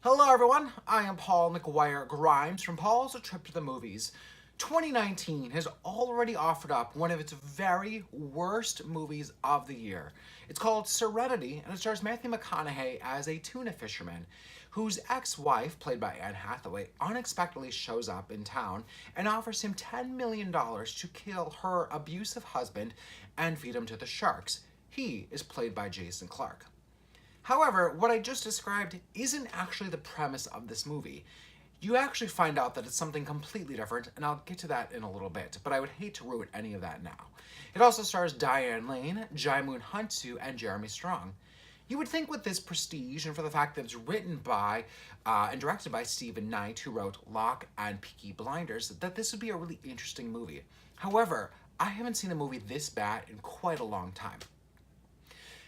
Hello everyone, I am Paul McGuire Grimes from Paul's A Trip to the Movies. 2019 has already offered up one of its very worst movies of the year. It's called Serenity, and it stars Matthew McConaughey as a tuna fisherman whose ex-wife, played by Anne Hathaway, unexpectedly shows up in town and offers him $10 million to kill her abusive husband and feed him to the sharks. He is played by Jason Clarke. However, what I just described isn't actually the premise of this movie. You actually find out that it's something completely different, and I'll get to that in a little bit, but I would hate to ruin any of that now. It also stars Diane Lane, Jaimun Hunsu, and Jeremy Strong. You would think with this prestige, and for the fact that it's written by and directed by Stephen Knight, who wrote Locke and Peaky Blinders, that this would be a really interesting movie. However, I haven't seen a movie this bad in quite a long time.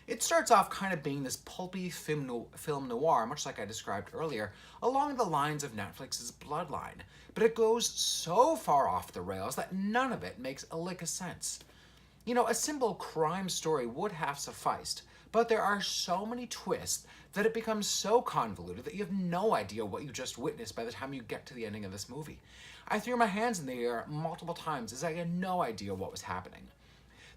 It starts off kind of being this pulpy film noir, much like I described earlier, along the lines of Netflix's Bloodline. But it goes so far off the rails that none of it makes a lick of sense. You know, a simple crime story would have sufficed, but there are so many twists that it becomes so convoluted that you have no idea what you just witnessed by the time you get to the ending of this movie. I threw my hands in the air multiple times as I had no idea what was happening.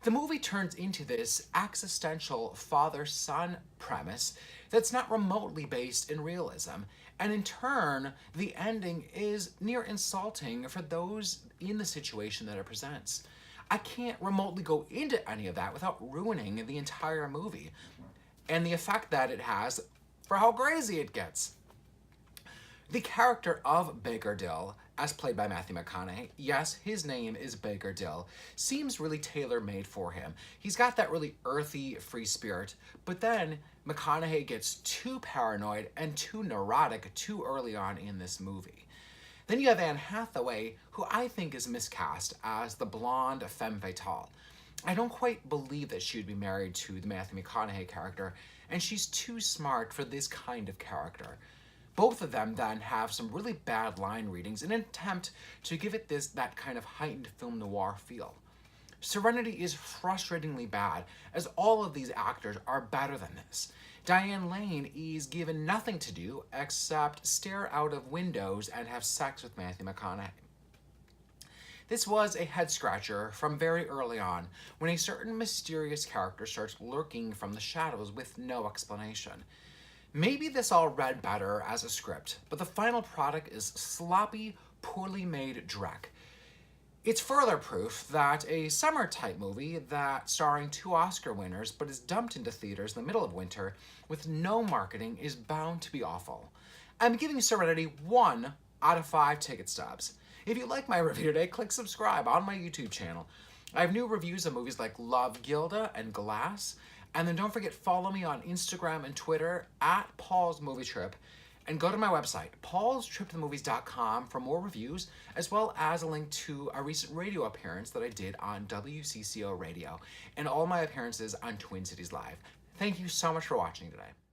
The movie turns into this existential father-son premise that's not remotely based in realism, and in turn, the ending is near insulting for those in the situation that it presents. I can't remotely go into any of that without ruining the entire movie, and the effect that it has for how crazy it gets. The character of Baker Dill, as played by Matthew McConaughey, yes, his name is Baker Dill, seems really tailor-made for him. He's got that really earthy, free spirit, but then McConaughey gets too paranoid and too neurotic too early on in this movie. Then you have Anne Hathaway, who I think is miscast as the blonde femme fatale. I don't quite believe that she would be married to the Matthew McConaughey character, and she's too smart for this kind of character. Both of them then have some really bad line readings in an attempt to give it that kind of heightened film noir feel. Serenity is frustratingly bad, as all of these actors are better than this. Diane Lane is given nothing to do except stare out of windows and have sex with Matthew McConaughey. This was a head-scratcher from very early on, when a certain mysterious character starts lurking from the shadows with no explanation. Maybe this all read better as a script, but the final product is sloppy, poorly made dreck. It's further proof that a summer-type movie that starring 2 Oscar winners but is dumped into theaters in the middle of winter with no marketing is bound to be awful. I'm giving Serenity 1 out of 5 ticket stubs. If you like my review today, click subscribe on my YouTube channel. I have new reviews of movies like Love, Gilda, and Glass. And then don't forget, follow me on Instagram and Twitter at Paul's Movie Trip. And go to my website, paulstriptothemovies.com, for more reviews, as well as a link to a recent radio appearance that I did on WCCO Radio, and all my appearances on Twin Cities Live. Thank you so much for watching today.